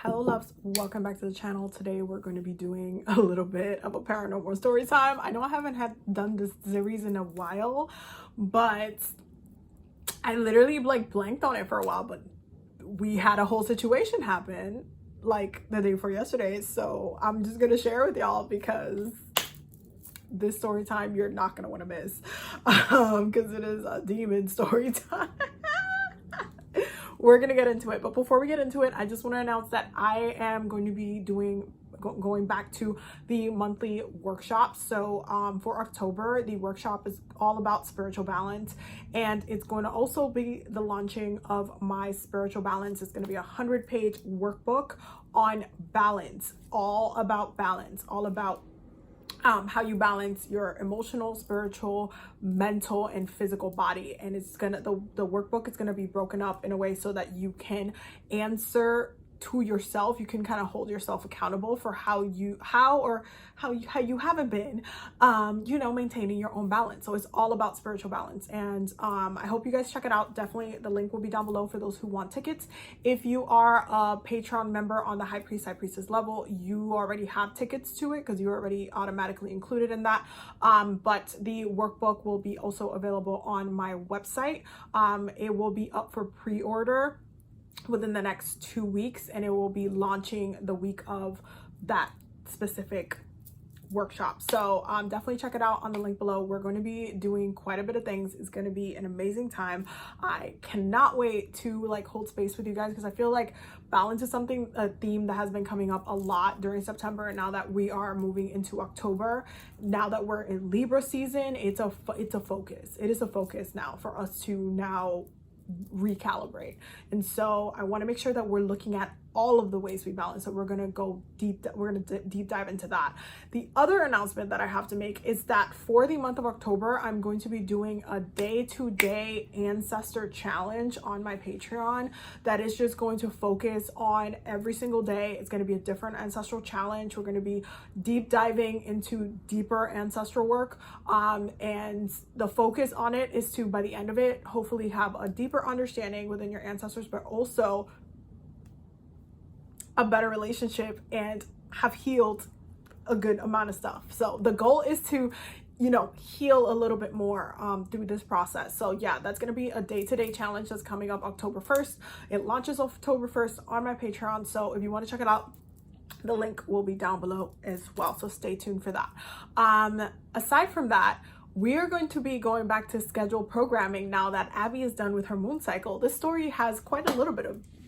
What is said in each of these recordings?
Hello loves, welcome back to the channel. Today we're going to be doing a little bit of a paranormal story time. I know I haven't done this series in a while, but I literally blanked on it for a while, but we had a whole situation happen like the day before yesterday. So I'm just going to share with y'all because this story time you're not going to want to miss because it is a demon story time. We're gonna get into it, but before we get into it, I just want to announce that I am going to be going back to the monthly workshops. So for October, the workshop is all about spiritual balance, and it's going to also be the launching of my spiritual balance. It's going to be a 100-page workbook on balance, all about balance, all about how you balance your emotional, spiritual, mental, and physical body. And it's gonna the workbook is gonna be broken up in a way so that you can answer to yourself. You can kind of hold yourself accountable for how you haven't been maintaining your own balance. So it's all about spiritual balance, and I hope you guys check it out. Definitely the link will be down below for those who want tickets. If you are a Patreon member on the High Priest High Priestess level, you already have tickets to it because you're already automatically included in that, but the workbook will be also available on my website. It will be up for pre-order within the next 2 weeks, and it will be launching the week of that specific workshop. So definitely check it out on the link below. We're going to be doing quite a bit of things. It's going to be an amazing time. I cannot wait to hold space with you guys because I feel like balance is a theme that has been coming up a lot during September, and now that we are moving into October, now that we're in Libra season, it's a focus. It is a focus now for us to now recalibrate. And so I want to make sure that we're looking at all of the ways we balance. So we're going to deep dive into that. The other announcement that I have to make is that for the month of October, I'm going to be doing a day-to-day ancestor challenge on my Patreon that is just going to focus on every single day. It's going to be a different ancestral challenge. We're going to be deep diving into deeper ancestral work, and the focus on it is to, by the end of it, hopefully have a deeper understanding within your ancestors, but also a better relationship and have healed a good amount of stuff. So the goal is to heal a little bit more through this process. So yeah, that's going to be a day-to-day challenge that's coming up October 1st. It launches October 1st on my Patreon. So if you want to check it out, the link will be down below as well. So stay tuned for that. Aside from that, we are going to be going back to scheduled programming now that Abby is done with her moon cycle. This story has quite a little bit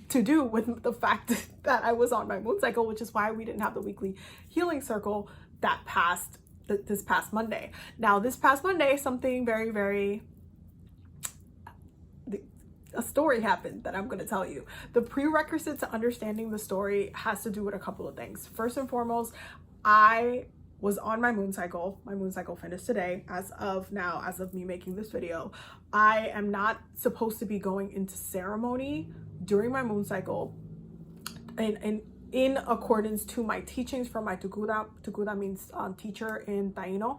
to do with the fact that I was on my moon cycle, which is why we didn't have the weekly healing circle this past Monday. Now, this past Monday, something a story happened that I'm going to tell you. The prerequisite to understanding the story has to do with a couple of things. First and foremost, I was on my moon cycle. My moon cycle finished today. As of me making this video, I am not supposed to be going into ceremony during my moon cycle, and in accordance to my teachings from my Tuguda means teacher in Taino,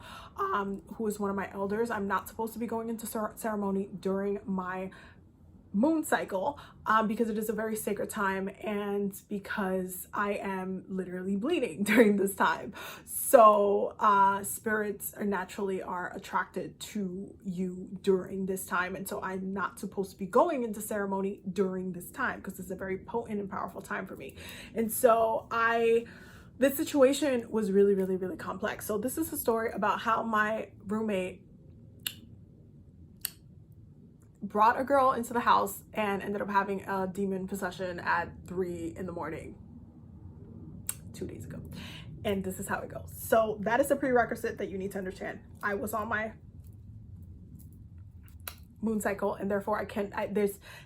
who is one of my elders. I'm not supposed to be going into ceremony during my moon cycle because it is a very sacred time, and because I am literally bleeding during this time. So spirits are attracted to you during this time, and so I'm not supposed to be going into ceremony during this time because it's a very potent and powerful time for me. And so this situation was really, really, really complex. So this is a story about how my roommate brought a girl into the house and ended up having a demon possession at 3 in the morning 2 days ago. And this is how it goes. So that is a prerequisite that you need to understand. I was on my moon cycle, and therefore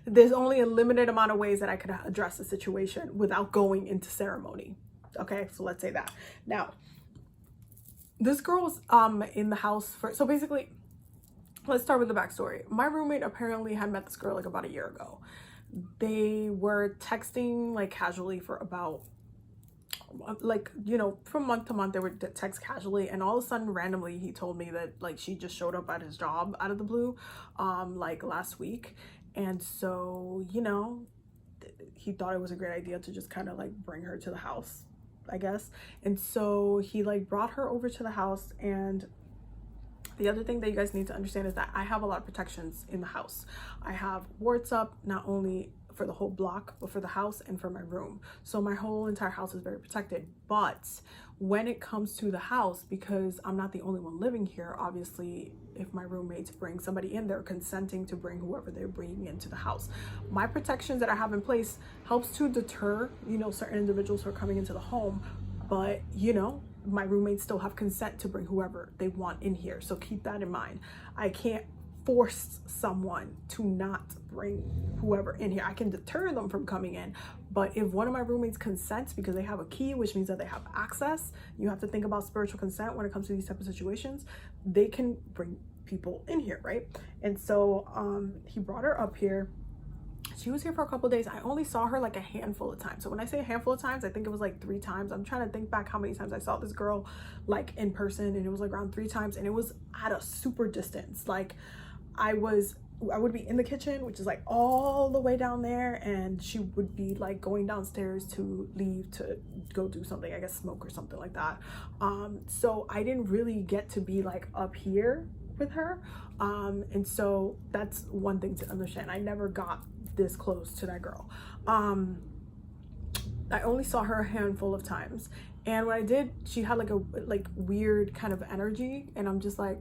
there's only a limited amount of ways that I could address the situation without going into ceremony. Okay, so let's say that. Now, this girl was in the house so basically, let's start with the backstory. My roommate apparently had met this girl about a year ago. They were texting casually for about from month to month. They would text casually, and all of a sudden randomly he told me that she just showed up at his job out of the blue last week. And so he thought it was a great idea to just kind of like bring her to the house, I guess. And so he like brought her over to the house. And the other thing that you guys need to understand is that I have a lot of protections in the house. I have wards up, not only for the whole block, but for the house and for my room. So my whole entire house is very protected. But when it comes to the house, because I'm not the only one living here, obviously, if my roommates bring somebody in, they're consenting to bring whoever they're bringing into the house. My protections that I have in place helps to deter, you know, certain individuals who are coming into the home. But, you know, my roommates still have consent to bring whoever they want in here. So keep that in mind. I can't force someone to not bring whoever in here. I can deter them from coming in, but if one of my roommates consents because they have a key, which means that they have access, you have to think about spiritual consent when it comes to these type of situations, they can bring people in here, right? And so he brought her up here. She was here for a couple of days. I only saw her like a handful of times. So when I say a handful of times, I think it was like 3 times. I'm trying to think back how many times I saw this girl like in person, and it was like around 3 times, and it was at a super distance. Like I would be in the kitchen, which is like all the way down there, and she would be like going downstairs to leave to go do something, I guess smoke or something like that. So I didn't really get to be like up here with her. And so that's one thing to understand. I never got this close to that girl. I only saw her a handful of times, and when I did, she had like a weird kind of energy, and I'm just like,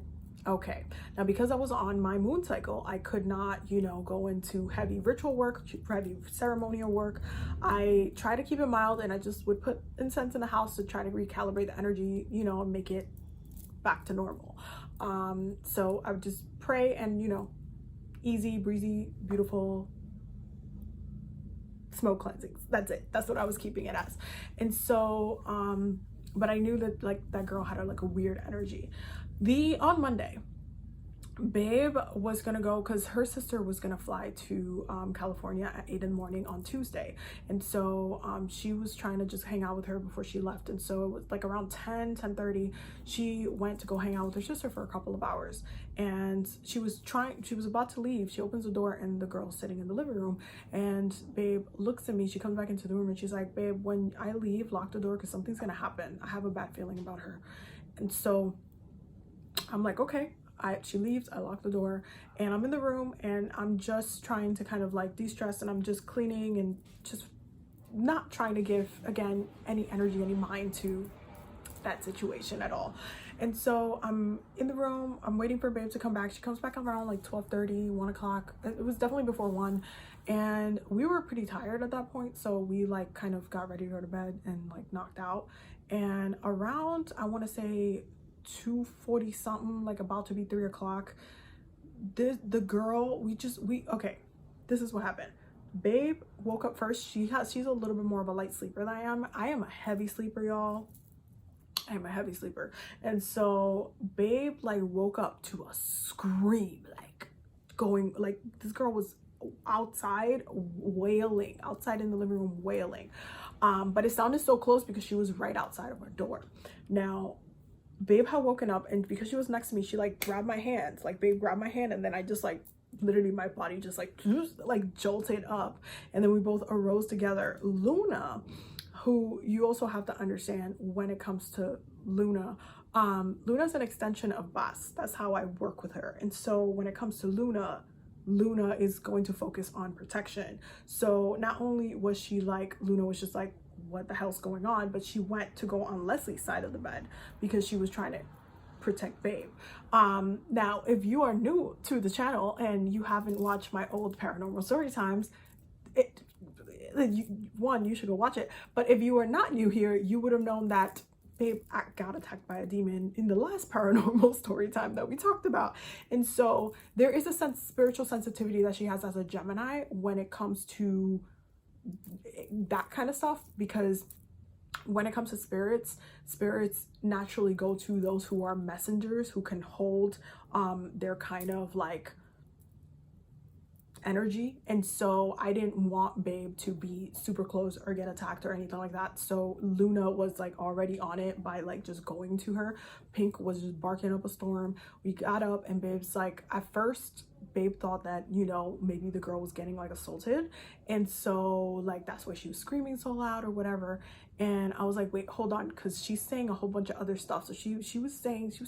okay. Now, because I was on my moon cycle, I could not, you know, go into heavy ritual work, heavy ceremonial work. I try to keep it mild, and I just would put incense in the house to try to recalibrate the energy, you know, and make it back to normal. So I would just pray and, you know, easy breezy, beautiful smoke cleansings. That's it. That's what I was keeping it as. And so but I knew that like that girl had like a weird energy. On Monday, Babe was gonna go because her sister was gonna fly to California at 8 in the morning on Tuesday, and so she was trying to just hang out with her before she left. And so it was like around 10:30 she went to go hang out with her sister for a couple of hours, and she was about to leave. She opens the door and the girl's sitting in the living room, and Babe looks at me. She comes back into the room and she's like, babe, when I leave, lock the door because something's gonna happen. I have a bad feeling about her. And so I'm like, okay. She leaves, I lock the door, and I'm in the room, and I'm just trying to kind of like de-stress, and I'm just cleaning and just not trying to give, again, any energy, any mind to that situation at all. And so I'm in the room, I'm waiting for Babe to come back. She comes back around like 12:30, 1 o'clock. It was definitely before 1, and we were pretty tired at that point, so we like kind of got ready to go to bed and like knocked out. And around, I want to say 2:40 something, like about to be 3 o'clock, the girl, okay, this is what happened. Babe woke up first. She's a little bit more of a light sleeper than I am. I am a heavy sleeper, y'all. I am a heavy sleeper. And so Babe like woke up to a scream, like going, like this girl was outside wailing, outside in the living room wailing, but it sounded so close because she was right outside of our door. Now Babe had woken up, and because she was next to me, she like grabbed my hands, like Babe grabbed my hand, and then I just like literally my body just like jolted up, and then we both arose together. Luna, who you also have to understand when it comes to Luna, Luna's an extension of Bas. That's how I work with her. And so when it comes to Luna is going to focus on protection. So not only was she like, Luna was just like, what the hell's going on, but she went to go on Leslie's side of the bed because she was trying to protect Babe. Now if you are new to the channel and you haven't watched my old paranormal story times, you should go watch it. But if you are not new here, you would have known that Babe got attacked by a demon in the last paranormal story time that we talked about. And so there is a spiritual sensitivity that she has as a Gemini when it comes to that kind of stuff, because when it comes to spirits naturally go to those who are messengers, who can hold their kind of like energy. And so I didn't want Babe to be super close or get attacked or anything like that. So Luna was like already on it by like just going to her. Pink was just barking up a storm. We got up, and Babe's like, at first babe thought that, you know, maybe the girl was getting like assaulted, and so like that's why she was screaming so loud or whatever. And I was like, wait, hold on, because she's saying a whole bunch of other stuff. So she was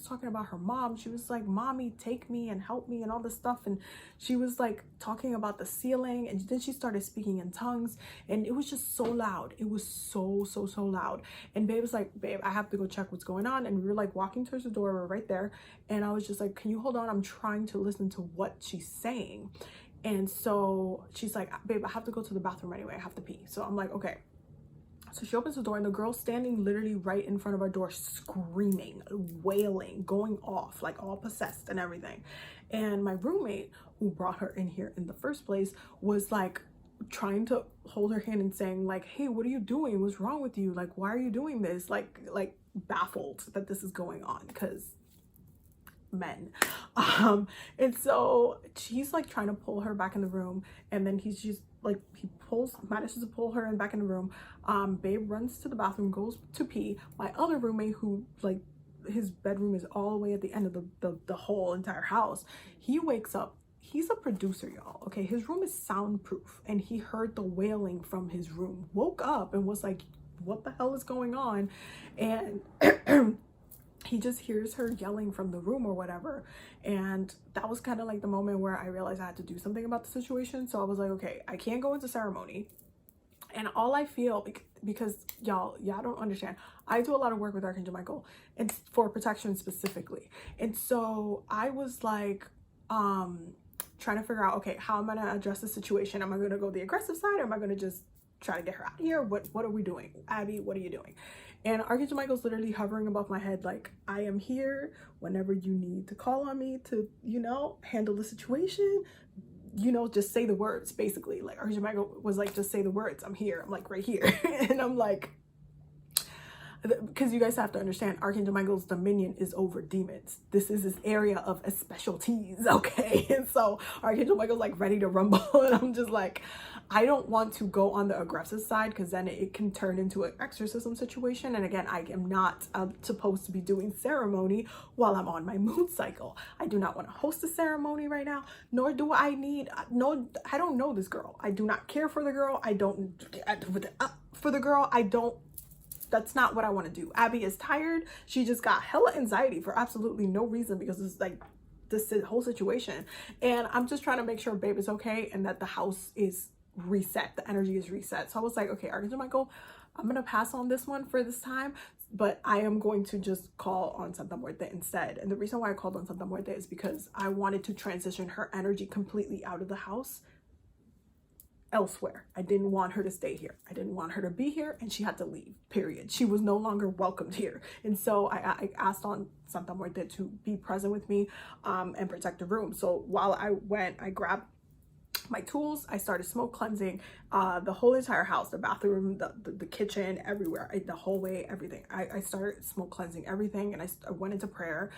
talking about her mom. She was like, mommy, take me and help me and all this stuff. And she was like talking about the ceiling, and then she started speaking in tongues, and it was just so loud. It was so loud. And babe was like, babe, I have to go check what's going on. And we were like walking towards the door, we're right there, and I was just like, can you hold on, I'm trying to listen to what she's saying. And so she's like, babe, I have to go to the bathroom anyway, I have to pee. So I'm like, okay. So she opens the door, and the girl's standing literally right in front of our door, screaming, wailing, going off, like all possessed and everything. And my roommate, who brought her in here in the first place, was like trying to hold her hand and saying like, hey, what are you doing? What's wrong with you? Like, why are you doing this? Like baffled that this is going on, because men. And so he's like trying to pull her back in the room, and then he's just like, manages to pull her back in the room. Babe runs to the bathroom, goes to pee. My other roommate, who like his bedroom is all the way at the end of the whole entire house, he wakes up. He's a producer, y'all, okay? His room is soundproof, and he heard the wailing from his room, woke up and was like, what the hell is going on? And he just hears her yelling from the room or whatever. And that was kind of like the moment where I realized I had to do something about the situation. So I was like, okay, I can't go into ceremony. And all I feel, because y'all don't understand, I do a lot of work with Archangel Michael, and for protection specifically. And so I was like trying to figure out, okay, how am I gonna address the situation? Am I gonna go the aggressive side, or am I gonna just try to get her out of here? What are we doing? Abby, what are you doing? And Archangel Michael's literally hovering above my head, like, I am here whenever you need to call on me to, you know, handle the situation. You know, just say the words, basically. Like, Archangel Michael was like, just say the words, I'm here. I'm like, right here. And I'm like, because you guys have to understand, Archangel Michael's dominion is over demons. This is his area of specialties, okay? And so Archangel Michael's like ready to rumble, and I'm just like, I don't want to go on the aggressive side, because then it can turn into an exorcism situation. And again, I am not supposed to be doing ceremony while I'm on my moon cycle. I do not want to host a ceremony right now, nor do I need, no, I don't know this girl. I do not care for the girl. I don't, for the girl, I don't, that's not what I want to do. Abby is tired. She just got hella anxiety for absolutely no reason, because it's like this whole situation. And I'm just trying to make sure babe is okay, and that the house is reset, the energy is reset. So I was like, okay, Archangel Michael, I'm gonna pass on this one for this time, but I am going to just call on Santa Muerte instead. And the reason why I called on Santa Muerte is because I wanted to transition her energy completely out of the house elsewhere. I didn't want her to stay here. I didn't want her to be here, and she had to leave, period. She was no longer welcomed here. And so I asked on Santa Muerte to be present with me and protect the room. So while I went, I grabbed my tools, I started smoke cleansing the whole entire house, the bathroom, the kitchen, everywhere, the hallway, everything. I started smoke cleansing everything, and I went into prayer,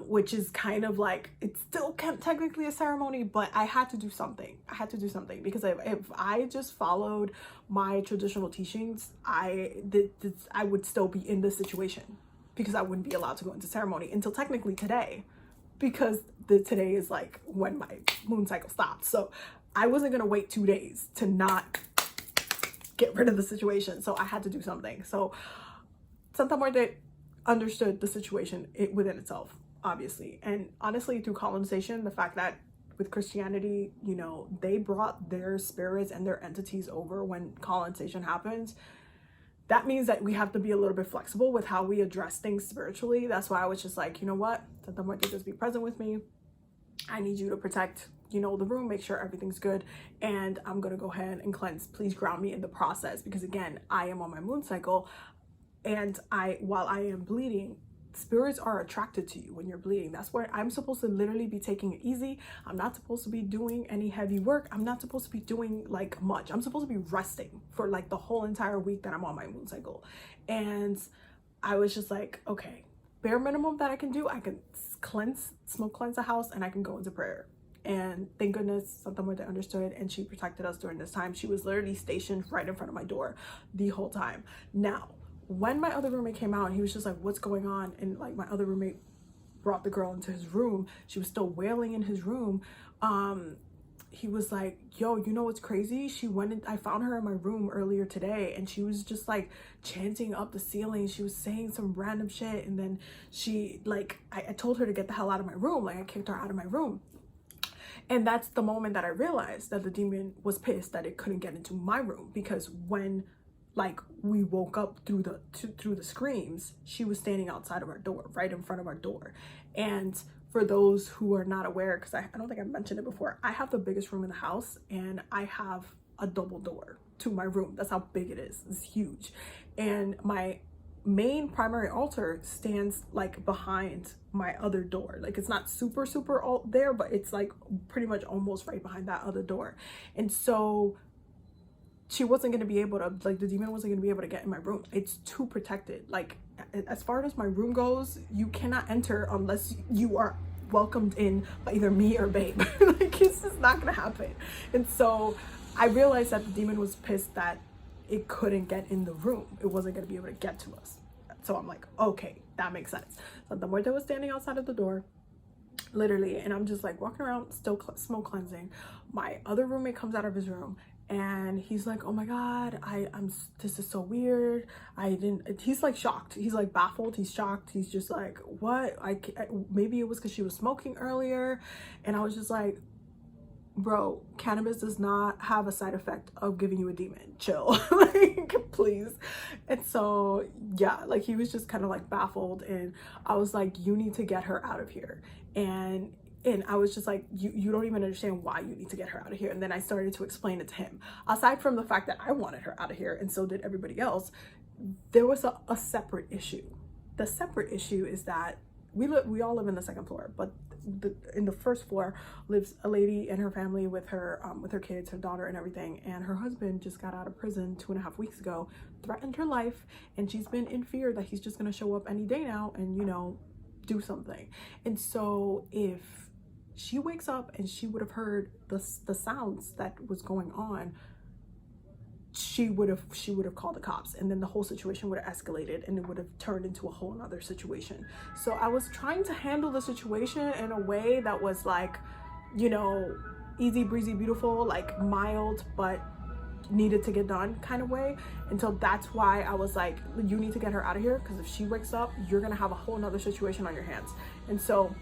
which is kind of like, it's still technically a ceremony, but I had to do something. I had to do something, because if I just followed my traditional teachings, I would still be in this situation, because I wouldn't be allowed to go into ceremony until technically today, because today is like when my moon cycle stopped. So I wasn't gonna wait 2 days to not get rid of the situation. So I had to do something. So Santa Muerte understood the situation within itself, obviously. And honestly, through colonization, the fact that with Christianity, you know, they brought their spirits and their entities over when colonization happens, that means that we have to be a little bit flexible with how we address things spiritually. That's why I was just like, you know what, Santa Muerte, just be present with me. I need you to protect, you know, the room, make sure everything's good, and I'm gonna go ahead and cleanse. Please ground me in the process, because again, I am on my moon cycle, and while I am bleeding, spirits are attracted to you when you're bleeding. That's where I'm supposed to literally be taking it easy. I'm not supposed to be doing any heavy work. I'm not supposed to be doing like much. I'm supposed to be resting for like the whole entire week that I'm on my moon cycle. And I was just like, okay, bare minimum that I can do, I can smoke cleanse the house, and I can go into prayer. And thank goodness Santa Muerte understood, and she protected us during this time. She was literally stationed right in front of my door the whole time. Now, when my other roommate came out, and he was just like, what's going on? And like my other roommate brought the girl into his room, she was still wailing in his room. He was like, yo, you know what's crazy? I found her in my room earlier today, and she was just like chanting up the ceiling. She was saying some random shit, and then she like, I told her to get the hell out of my room. Like, I kicked her out of my room. And that's the moment that I realized that the demon was pissed that it couldn't get into my room, because when like we woke up through the screams, she was standing outside of our door, right in front of our door. And for those who are not aware, because I don't think I mentioned it before, I have the biggest room in the house, and I have a double door to my room. That's how big it is. It's huge. And my main primary altar stands like behind my other door. Like, it's not super alt there, but it's like pretty much almost right behind that other door. And so she wasn't going to be able to, like, the demon wasn't going to be able to get in my room. It's too protected. Like, as far as my room goes, you cannot enter unless you are welcomed in by either me or babe. Like, it's just not going to happen. And so I realized that the demon was pissed that it couldn't get in the room. It wasn't going to be able to get to us. So I'm like, okay, that makes sense. So the Muerte was standing outside of the door, literally, and I'm just like walking around, still smoke cleansing. My other roommate comes out of his room, and he's like, oh my god, this is so weird. He's like shocked. He's like baffled. He's shocked. He's just like, what? Maybe it was because she was smoking earlier. And I was just like, bro, cannabis does not have a side effect of giving you a demon. Chill. Like, please. And so yeah, like, he was just kind of like baffled, and I was like, you need to get her out of here. And I was just like, you don't even understand why you need to get her out of here. And then I started to explain it to him. Aside from the fact that I wanted her out of here, and so did everybody else, there was a separate issue. The separate issue is that we all live in the second floor, but in the first floor lives a lady and her family with her kids, her daughter and everything. And her husband just got out of prison 2.5 weeks ago, threatened her life, and she's been in fear that he's just gonna show up any day now and, you know, do something. And so if she wakes up and she would have heard the sounds that was going on, she would have called the cops, and then the whole situation would have escalated, and it would have turned into a whole nother situation. So I was trying to handle the situation in a way that was like, you know, easy breezy beautiful, like mild but needed to get done kind of way. And so that's why I was like, you need to get her out of here, because if she wakes up, you're gonna have a whole nother situation on your hands. And so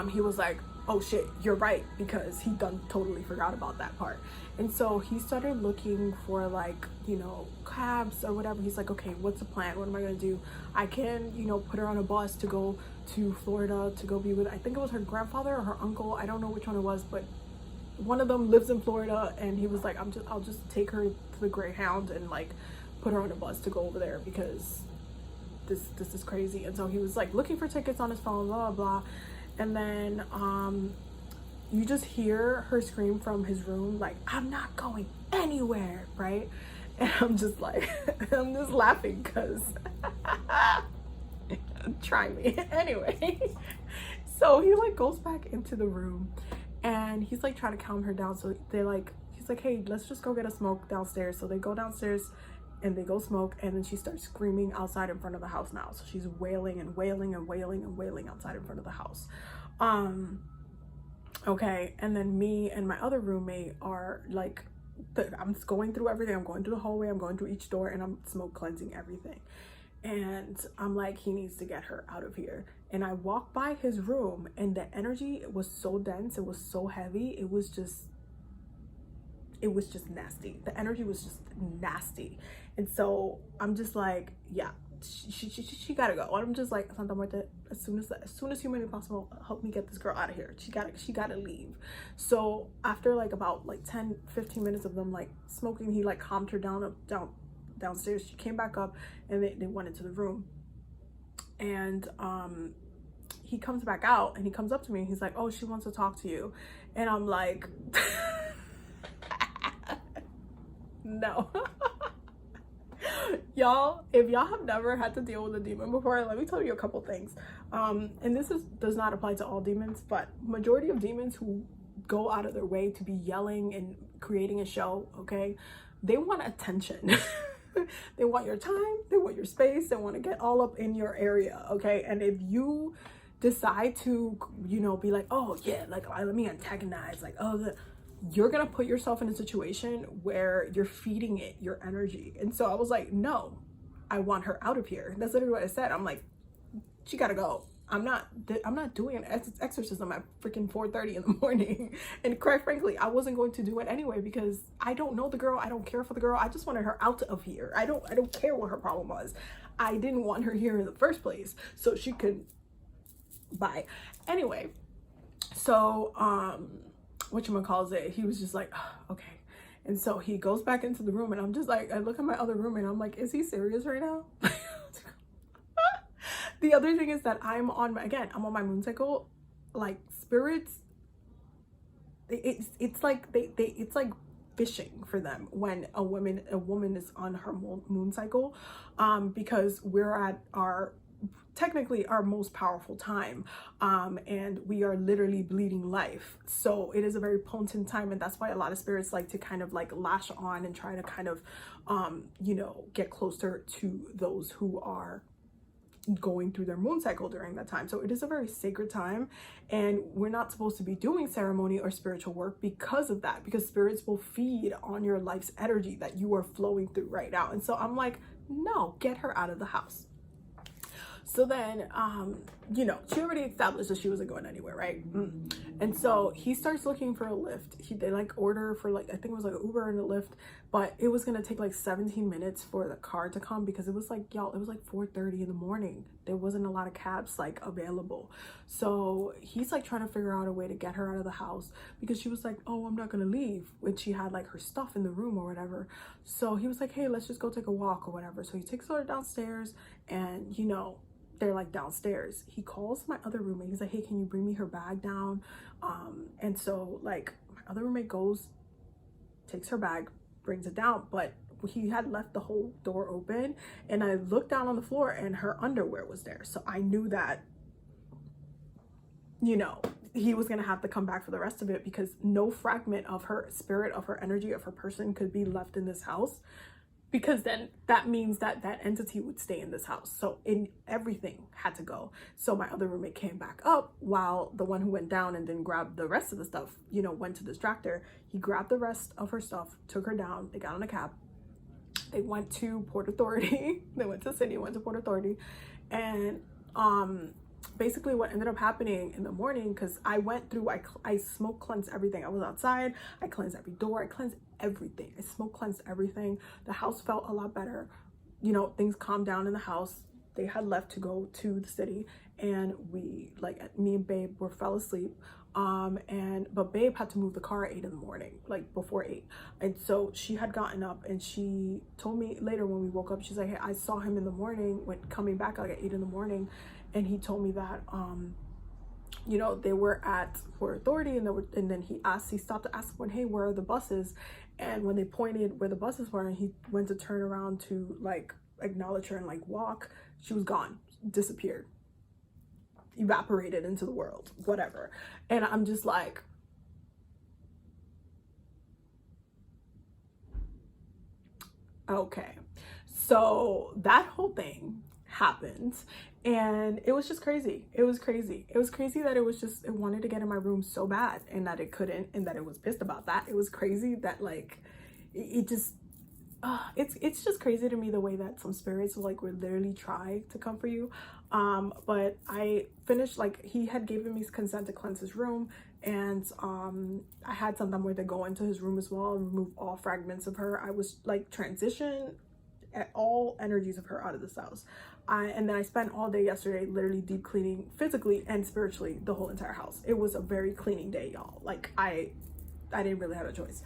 he was like, oh shit, you're right, because he totally forgot about that part. And so he started looking for, like, you know, cabs or whatever. He's like, okay, what's the plan? What am I gonna do? I can, you know, put her on a bus to go to Florida to go be with, I think it was her grandfather or her uncle, I don't know which one it was, but one of them lives in Florida. And he was like, I'll just take her to the Greyhound and like put her on a bus to go over there, because this is crazy. And so he was like looking for tickets on his phone, blah blah. And then you just hear her scream from his room, like, I'm not going anywhere, right? And I'm just like, I'm just laughing because try me. Anyway, so he like goes back into the room, and he's like trying to calm her down. So he's like, hey, let's just go get a smoke downstairs. So they go downstairs and they go smoke, and then she starts screaming outside in front of the house now. So she's wailing and wailing and wailing and wailing outside in front of the house. Okay, and then me and my other roommate are like, I'm just going through everything. I'm going through the hallway, I'm going through each door, and I'm smoke cleansing everything. And I'm like, he needs to get her out of here. And I walk by his room, and the energy was so dense, it was so heavy, it was just nasty. The energy was just nasty. And so I'm just like, yeah, she gotta go. And I'm just like, Santa Muerte, as soon as humanly possible, help me get this girl out of here. She gotta leave. So after like about like 10-15 minutes of them like smoking, he like calmed her downstairs. She came back up, and they went into the room. And he comes back out, and he comes up to me, and he's like, oh, she wants to talk to you. And I'm like, no. Y'all, if y'all have never had to deal with a demon before, let me tell you a couple things. And this does not apply to all demons, but majority of demons who go out of their way to be yelling and creating a show, okay, they want attention. They want your time, they want your space, they want to get all up in your area, okay? And if you decide to, you know, be like, oh yeah, like let me antagonize, like, oh, you're gonna put yourself in a situation where you're feeding it your energy. And so I was like, no, I want her out of here. That's literally what I said. I'm like, she gotta go. I'm not doing an exorcism at freaking 4:30 in the morning. And quite frankly, I wasn't going to do it anyway because I don't know the girl. I don't care for the girl. I just wanted her out of here. I don't care what her problem was. I didn't want her here in the first place so she could bye. Anyway, so whatchamacallit, he was just like, oh, okay. And so he goes back into the room and I'm just like, I look at my other roommate and I'm like, is he serious right now? The other thing is that I'm on my moon cycle. Like spirits, it's like it's like fishing for them when a woman is on her moon cycle, because we're at our technically our most powerful time, and we are literally bleeding life. So it is a very potent time, and that's why a lot of spirits like to kind of like lash on and try to kind of you know, get closer to those who are going through their moon cycle during that time. So it is a very sacred time, and we're not supposed to be doing ceremony or spiritual work because of that, because spirits will feed on your life's energy that you are flowing through right now. And so I'm like, no, get her out of the house. So then, you know, she already established that she wasn't going anywhere, right? And so he starts looking for a lift. They like order for like, I think it was like an Uber and a Lyft, but it was gonna take like 17 minutes for the car to come because it was like, y'all, it was like 4:30 in the morning. There wasn't a lot of cabs like available. So he's like trying to figure out a way to get her out of the house because she was like, oh, I'm not gonna leave, when she had like her stuff in the room or whatever. So he was like, hey, let's just go take a walk or whatever. So he takes her downstairs, and you know, they're like downstairs. He calls my other roommate. He's like, hey, can you bring me her bag down? And so like my other roommate goes, takes her bag, brings it down, but he had left the whole door open, and I looked down on the floor and her underwear was there. So I knew that, you know, he was gonna have to come back for the rest of it because no fragment of her spirit, of her energy, of her person could be left in this house, because then that means that that entity would stay in this house. So everything had to go. So my other roommate came back up while the one who went down and then grabbed the rest of the stuff, you know, went to distract her. He grabbed the rest of her stuff, took her down. They got on a cab. They went to Port Authority. They went to the city, went to Port Authority. And basically what ended up happening in the morning, because I went through, I smoke cleansed everything. I was outside, I cleansed every door, I cleansed everything. I smoke cleansed everything. The house felt a lot better. You know, things calmed down in the house. They had left to go to the city, and we, like, me and Babe fell asleep. But Babe had to move the car at 8 in the morning, like before 8. And so she had gotten up, and she told me later when we woke up, she's like, hey, I saw him in the morning when coming back like at 8 in the morning. And he told me that, you know, they were at Port Authority, and then he stopped to ask someone, hey, where are the buses? And when they pointed where the buses were, and he went to turn around to like acknowledge her and like walk, she was gone, disappeared, evaporated into the world, whatever. And I'm just like, okay. So that whole thing happened, and it was just crazy. It was crazy that it wanted to get in my room so bad, and that it couldn't, and that it was pissed about that. It was crazy that like it just it's just crazy to me the way that some spirits will like would literally try to come for you. But I finished, like, he had given me consent to cleanse his room, and I had something where to go into his room as well and remove all fragments of her. I was like transition at all energies of her out of this house. And then I spent all day yesterday literally deep cleaning physically and spiritually the whole entire house. It was a very cleaning day, y'all. Like I didn't really have a choice.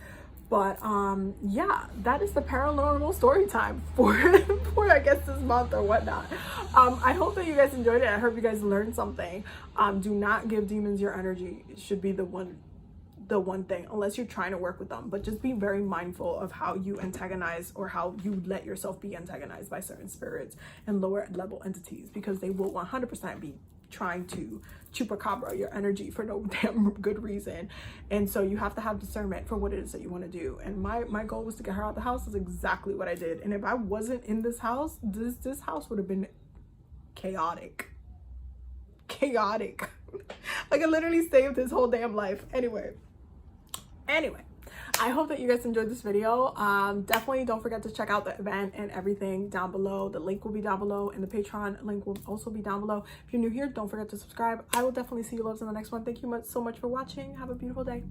But yeah, that is the paranormal story time for I guess this month or whatnot. I hope that you guys enjoyed it. I hope you guys learned something. Do not give demons your energy. It should be the one thing, unless you're trying to work with them. But just be very mindful of how you antagonize, or how you let yourself be antagonized by certain spirits and lower level entities, because they will 100% be trying to chupacabra your energy for no damn good reason. And so you have to have discernment for what it is that you want to do. And my goal was to get her out of the house. Is exactly what I did. And if I wasn't in this house, this house would have been chaotic. chaotic. Like, I literally saved his whole damn life. Anyway, I hope that you guys enjoyed this video. Definitely don't forget to check out the event and everything down below. The link will be down below, and the Patreon link will also be down below. If you're new here, don't forget to subscribe. I will definitely see you loves in the next one. Thank you so much for watching. Have a beautiful day.